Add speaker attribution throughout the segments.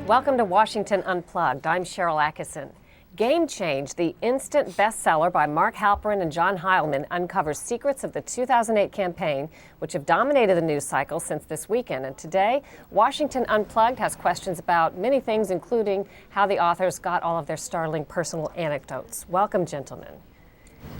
Speaker 1: Welcome to Washington Unplugged. I'm Sharyl Attkisson. Game Change, the instant bestseller by Mark Halperin and John Heilemann, uncovers secrets of the 2008 campaign, which have dominated the news cycle since this weekend. And today, Washington Unplugged has questions about many things, including how the authors got all of their startling personal anecdotes. Welcome, gentlemen.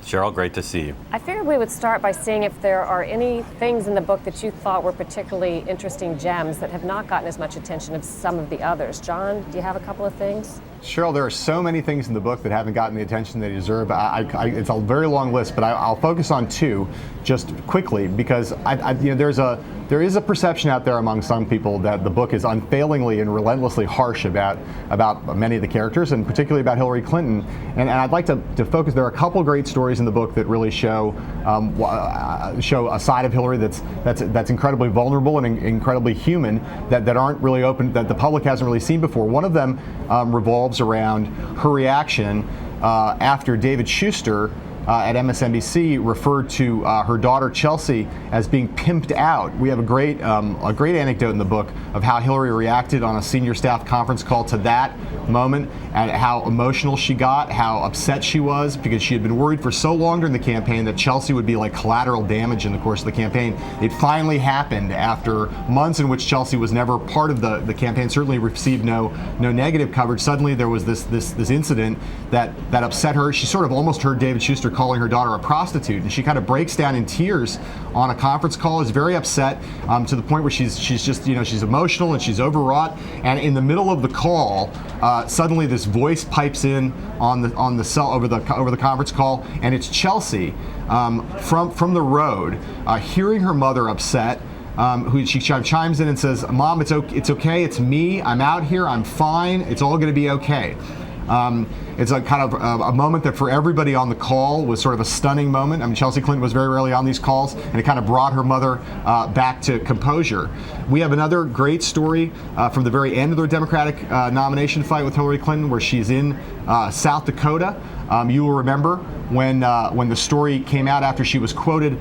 Speaker 2: Sharyl, great to see you.
Speaker 1: I figured we would start by seeing if there are any things in the book that you thought were particularly interesting gems that have not gotten as much attention as some of the others. John, do you have a couple of things?
Speaker 3: Cheryl, there are so many things in the book that haven't gotten the attention they deserve. It's a very long list, but I'll focus on two just quickly because there is a perception out there among some people that the book is unfailingly and relentlessly harsh about many of the characters, and particularly about Hillary Clinton. And I'd like to focus. There are a couple great stories in the book that really show a side of Hillary that's incredibly vulnerable and incredibly human that aren't really open, that the public hasn't really seen before. One of them revolves around her reaction after David Schuster at MSNBC referred to her daughter Chelsea as being pimped out. We have a great anecdote in the book of how Hillary reacted on a senior staff conference call to that moment and how emotional she got, how upset she was because she had been worried for so long during the campaign that Chelsea would be like collateral damage in the course of the campaign. It finally happened after months in which Chelsea was never part of the campaign, certainly received no negative coverage. Suddenly there was this incident that upset her. She sort of almost heard David Schuster calling her daughter a prostitute, and she kind of breaks down in tears on a conference call, is very upset to the point where she's just, she's emotional and she's overwrought. And in the middle of the call, suddenly this voice pipes in on the cell over the conference call, and it's Chelsea from the road, hearing her mother upset. Who she chimes in and says, "Mom, it's okay. It's me. I'm out here. I'm fine. It's all going to be okay." It's a kind of a moment that for everybody on the call was sort of a stunning moment. I mean, Chelsea Clinton was very rarely on these calls, and it kind of brought her mother back to composure. We have another great story from the very end of the Democratic nomination fight with Hillary Clinton, where she's in South Dakota. You will remember when the story came out after she was quoted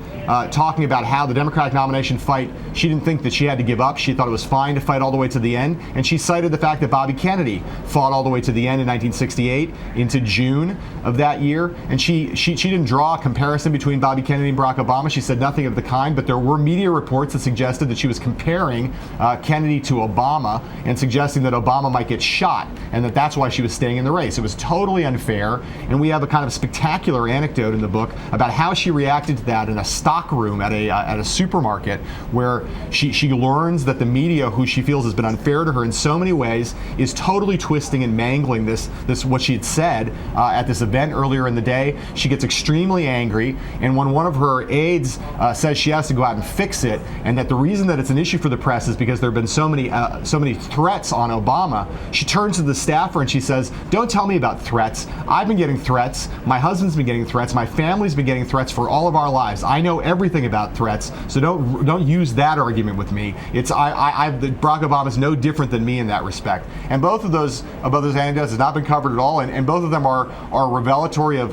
Speaker 3: talking about how the Democratic nomination fight, she didn't think that she had to give up. She thought it was fine to fight all the way to the end. And she cited the fact that Bobby Kennedy fought all the way to the end in 1968 into June of that year. And she didn't draw a comparison between Bobby Kennedy and Barack Obama. She said nothing of the kind, but there were media reports that suggested that she was comparing Kennedy to Obama and suggesting that Obama might get shot and that's why she was staying in the race. It was totally unfair. And we have a kind of spectacular anecdote in the book about how she reacted to that in a stock room at a supermarket, where she learns that the media, who she feels has been unfair to her in so many ways, is totally twisting and mangling this what she had said at this event earlier in the day. She gets extremely angry, and when one of her aides says she has to go out and fix it, and that the reason that it's an issue for the press is because there have been so many threats on Obama, she turns to the staffer and she says, "Don't tell me about threats. I've been getting threats. My husband's been getting threats. My family's been getting threats for all of our lives. I know everything about threats, so don't use that argument with me. Barack Obama's no different than me in that respect." And both of those anecdotes have not been covered at all, and both of them are revelatory of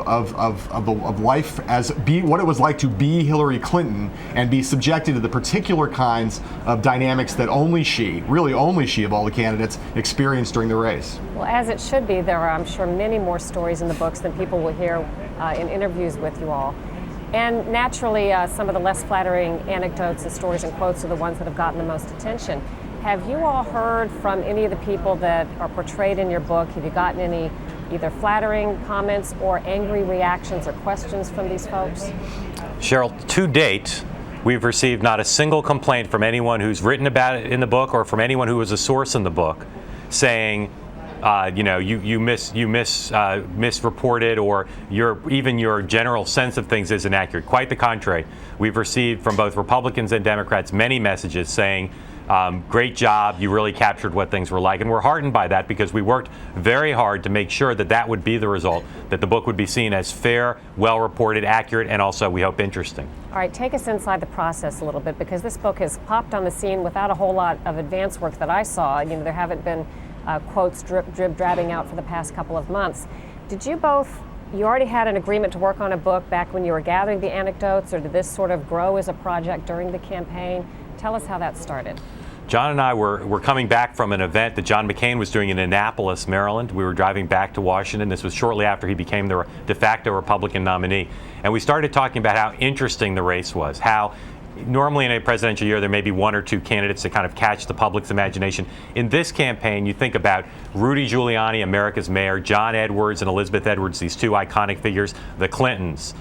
Speaker 3: life as what it was like to be Hillary Clinton and be subjected to the particular kinds of dynamics that only she of all the candidates experienced during the race.
Speaker 1: Well, as it should be, there are, I'm sure, many more stories in the books than people will hear in interviews with you all. And naturally, some of the less flattering anecdotes and stories and quotes are the ones that have gotten the most attention. Have you all heard from any of the people that are portrayed in your book? Have you gotten any either flattering comments or angry reactions or questions from these folks?
Speaker 2: Sharyl, to date, we've received not a single complaint from anyone who's written about it in the book or from anyone who was a source in the book saying, you misreported, or your general sense of things is inaccurate. Quite the contrary. We've received from both Republicans and Democrats many messages saying, great job, you really captured what things were like. And we're heartened by that because we worked very hard to make sure that would be the result, that the book would be seen as fair, well-reported, accurate, and also, we hope, interesting.
Speaker 1: All right, take us inside the process a little bit, because this book has popped on the scene without a whole lot of advance work that I saw. There haven't been quotes drip-drabbing out for the past couple of months. Did you both, you already had an agreement to work on a book back when you were gathering the anecdotes, or did this sort of grow as a project during the campaign? Tell us how that started.
Speaker 2: John and I were coming back from an event that John McCain was doing in Annapolis, Maryland. We were driving back to Washington. This was shortly after he became the de facto Republican nominee. And we started talking about how interesting the race was, how normally in a presidential year there may be one or two candidates to kind of catch the public's imagination. In this campaign, you think about Rudy Giuliani, America's mayor, John Edwards and Elizabeth Edwards, these two iconic figures, the Clintons,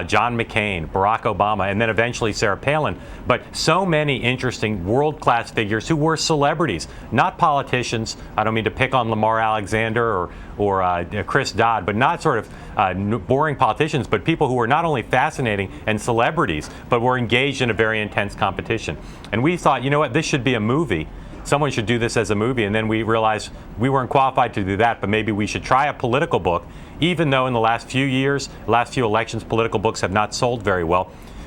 Speaker 2: John McCain, Barack Obama, and then eventually Sarah Palin. But so many interesting world-class figures who were celebrities, not politicians. I don't mean to pick on Lamar Alexander or Chris Dodd, but not sort of boring politicians, but people who were not only fascinating and celebrities, but were engaged in a very intense competition. And we thought, you know what, this should be a movie. Someone should do this as a movie. And then we realized we weren't qualified to do that, but maybe we should try a political book, even though in the last few years, last few elections, political books have not sold very well.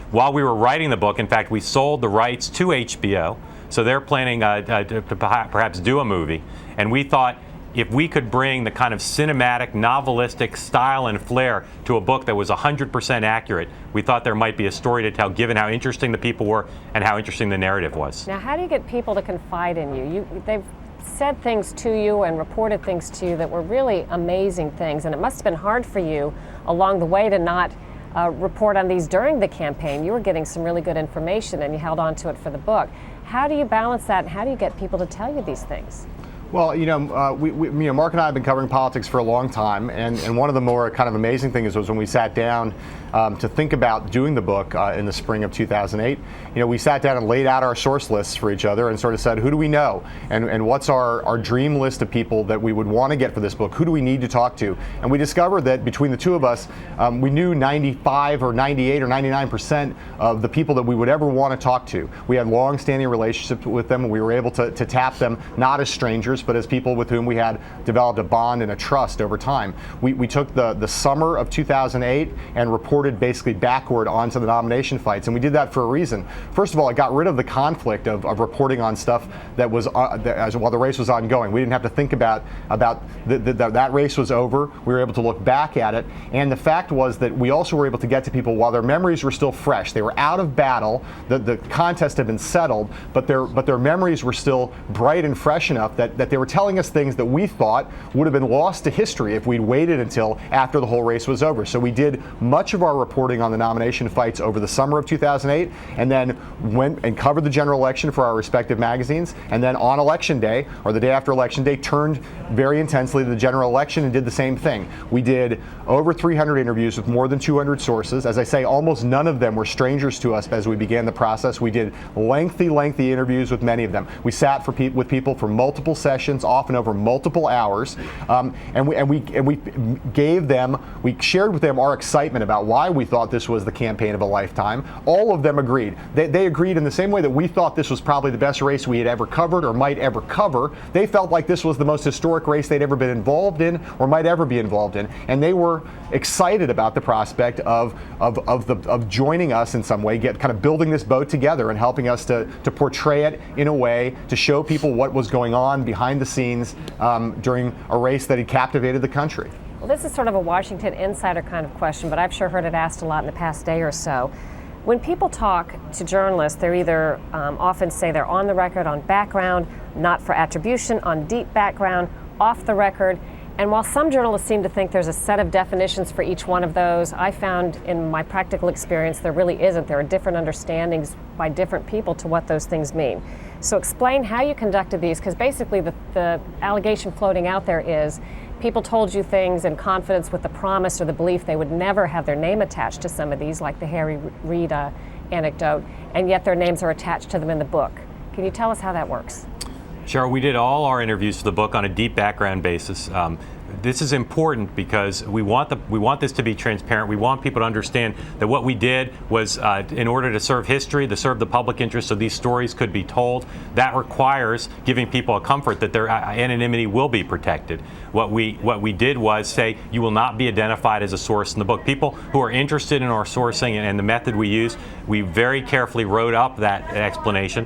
Speaker 2: While we were writing the book, in fact, we sold the rights to HBO, so they're planning to perhaps do a movie. And we thought, if we could bring the kind of cinematic, novelistic style and flair to a book that was 100% accurate, we thought there might be a story to tell, given how interesting the people were and how interesting the narrative was.
Speaker 1: Now, how do you get people to confide in you? They've said things to you and reported things to you that were really amazing things, and it must have been hard for you along the way to not report on these during the campaign. You were getting some really good information and you held on to it for the book. How do you balance that, and how do you get people to tell you these things?
Speaker 3: Well, Mark and I have been covering politics for a long time, and one of the more kind of amazing things was when we sat down to think about doing the book in the spring of 2008. We sat down and laid out our source lists for each other and sort of said, who do we know, and what's our dream list of people that we would want to get for this book? Who do we need to talk to? And we discovered that between the two of us, we knew 95 or 98 or 99% of the people that we would ever want to talk to. We had long-standing relationships with them, and we were able to tap them not as strangers, but as people with whom we had developed a bond and a trust over time. We took the summer of 2008 and reported basically backward onto the nomination fights, and we did that for a reason. First of all, it got rid of the conflict of reporting on stuff that was while the race was ongoing. We didn't have to think about that race was over. We were able to look back at it, and the fact was that we also were able to get to people while their memories were still fresh. They were out of battle. The contest had been settled, but their memories were still bright and fresh enough that they were telling us things that we thought would have been lost to history if we'd waited until after the whole race was over. So we did much of our reporting on the nomination fights over the summer of 2008, and then went and covered the general election for our respective magazines, and then on election day, or the day after election day, turned very intensely to the general election and did the same thing. We did over 300 interviews with more than 200 sources. As I say, almost none of them were strangers to us as we began the process. We did lengthy interviews with many of them. We sat with people for multiple sessions, often over multiple hours, and we shared with them our excitement about why we thought this was the campaign of a lifetime. All of them agreed. They agreed in the same way that we thought this was probably the best race we had ever covered or might ever cover. They felt like this was the most historic race they'd ever been involved in or might ever be involved in, and they were excited about the prospect of joining us in some way, kind of building this boat together and helping us to portray it in a way to show people what was going on behind the scenes during a race that had captivated the country.
Speaker 1: Well, this is sort of a Washington insider kind of question, but I've sure heard it asked a lot in the past day or so. When people talk to journalists, they're either often say they're on the record on background, not for attribution, on deep background, off the record. And while some journalists seem to think there's a set of definitions for each one of those, I found in my practical experience there really isn't. There are different understandings by different people to what those things mean. So explain how you conducted these, because basically the allegation floating out there is people told you things in confidence with the promise or the belief they would never have their name attached to some of these, like the Harry Reid anecdote, and yet their names are attached to them in the book. Can you tell us how that works?
Speaker 2: Cheryl, we did all our interviews for the book on a deep background basis. This is important because we want this to be transparent. We want people to understand that what we did was in order to serve history, to serve the public interest, so these stories could be told. That requires giving people a comfort that their anonymity will be protected. What we did was say you will not be identified as a source in the book. People who are interested in our sourcing and the method we use, we very carefully wrote up that explanation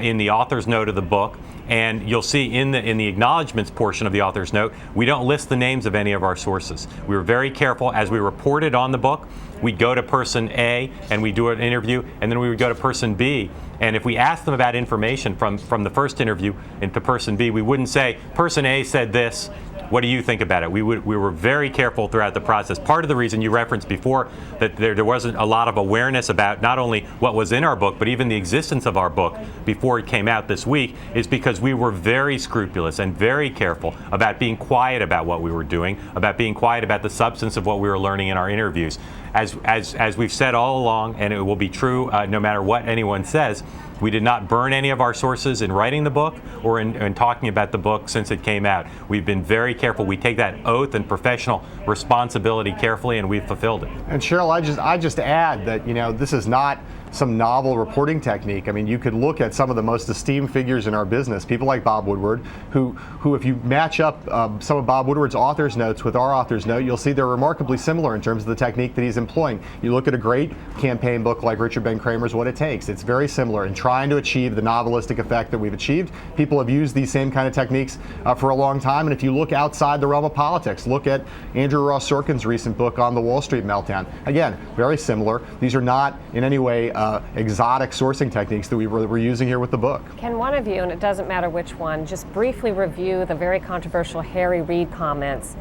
Speaker 2: in the author's note of the book. And you'll see in the acknowledgments portion of the author's note, we don't list the names of any of our sources. We were very careful as we reported on the book. We'd go to person A and we'd do an interview, and then we would go to person B. And if we asked them about information from the first interview into person B, we wouldn't say, person A said this, what do you think about it? We were very careful throughout the process. Part of the reason you referenced before that there wasn't a lot of awareness about not only what was in our book, but even the existence of our book before it came out this week is because we were very scrupulous and very careful about being quiet about what we were doing, about being quiet about the substance of what we were learning in our interviews. As we've said all along, and it will be true no matter what anyone says, we did not burn any of our sources in writing the book or in talking about the book since it came out. We've been very careful. We take that oath and professional responsibility carefully, and we've fulfilled it. And
Speaker 3: Sharyl, I just add that, this is not some novel reporting technique. I mean, you could look at some of the most esteemed figures in our business, people like Bob Woodward, who if you match up some of Bob Woodward's author's notes with our author's note, you'll see they're remarkably similar in terms of the technique that he's employing. You look at a great campaign book like Richard Ben Kramer's What It Takes. It's very similar in trying to achieve the novelistic effect that we've achieved. People have used these same kind of techniques for a long time, and if you look outside the realm of politics, look at Andrew Ross Sorkin's recent book on the Wall Street meltdown. Again, very similar. These are not in any way exotic sourcing techniques that we're using here with the book.
Speaker 1: Can one of you, and it doesn't matter which one, just briefly review the very controversial Harry Reid comments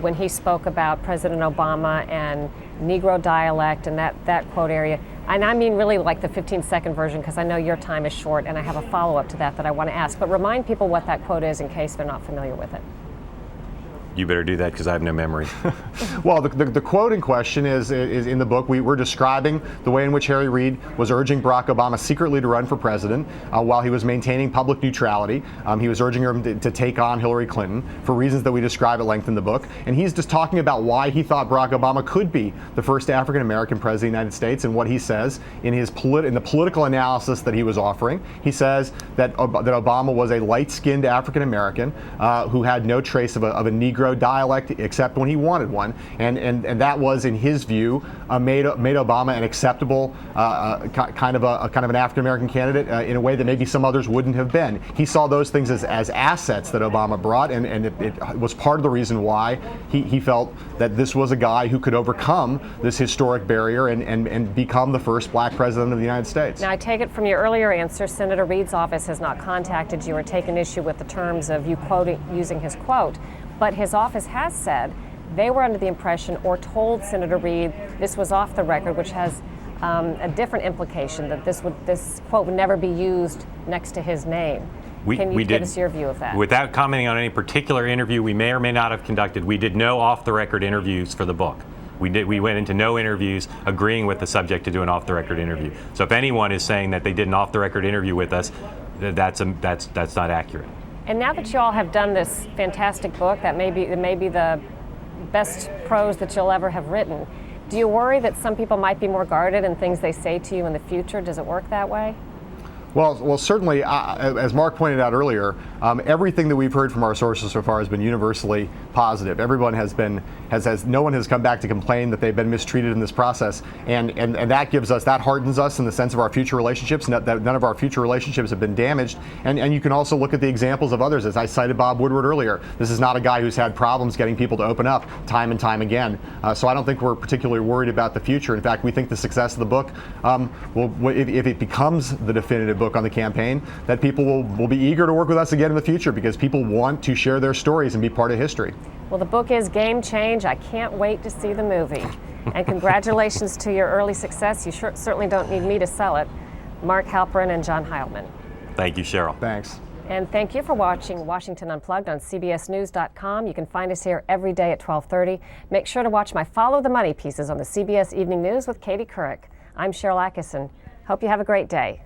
Speaker 1: when he spoke about President Obama and Negro dialect and that quote area? And I mean really like the 15-second version, because I know your time is short and I have a follow-up to that I want to ask. But remind people what that quote is in case they're not familiar with it.
Speaker 2: You better do that because I have no memory.
Speaker 3: Well, the quote in question is in the book. We're describing the way in which Harry Reid was urging Barack Obama secretly to run for president while he was maintaining public neutrality. He was urging him to take on Hillary Clinton for reasons that we describe at length in the book. And he's just talking about why he thought Barack Obama could be the first African-American president of the United States, and what he says in the political analysis that he was offering. He says that Obama was a light-skinned African-American who had no trace of a Negro dialect except when he wanted one, and that was, in his view, made Obama an acceptable kind of an African American candidate in a way that maybe some others wouldn't have been. He saw those things as assets that Obama brought, and it was part of the reason why he felt that this was a guy who could overcome this historic barrier and become the first black president of the United States.
Speaker 1: Now, I take it from your earlier answer, Senator Reid's office has not contacted you or taken issue with the terms of you using his quote. But his office has said they were under the impression or told Senator Reid this was off the record, which has a different implication, that this quote would never be used next to his name. Can you give us your view of that?
Speaker 2: Without commenting on any particular interview we may or may not have conducted, we did no off-the-record interviews for the book. We went into no interviews agreeing with the subject to do an off-the-record interview. So if anyone is saying that they did an off-the-record interview with us, that's not accurate.
Speaker 1: And now that you all have done this fantastic book, that may be the best prose that you'll ever have written, do you worry that some people might be more guarded in things they say to you in the future? Does it work that way?
Speaker 3: Well, certainly, as Mark pointed out earlier, everything that we've heard from our sources so far has been universally positive. Everyone no one has come back to complain that they've been mistreated in this process, and that hardens us in the sense of our future relationships. That none of our future relationships have been damaged, and you can also look at the examples of others. As I cited Bob Woodward earlier, this is not a guy who's had problems getting people to open up time and time again. So I don't think we're particularly worried about the future. In fact, we think the success of the book, if it becomes the definitive book on the campaign, that people will be eager to work with us again in the future, because people want to share their stories and be part of history.
Speaker 1: Well, the book is Game Change. I can't wait to see the movie. And congratulations to your early success. You certainly don't need me to sell it. Mark Halperin and John Heilemann.
Speaker 2: Thank you, Sharyl.
Speaker 3: Thanks.
Speaker 1: And thank you for watching Washington Unplugged on CBSNews.com. You can find us here every day at 12:30. Make sure to watch my Follow the Money pieces on the CBS Evening News with Katie Couric. I'm Sharyl Attkisson. Hope you have a great day.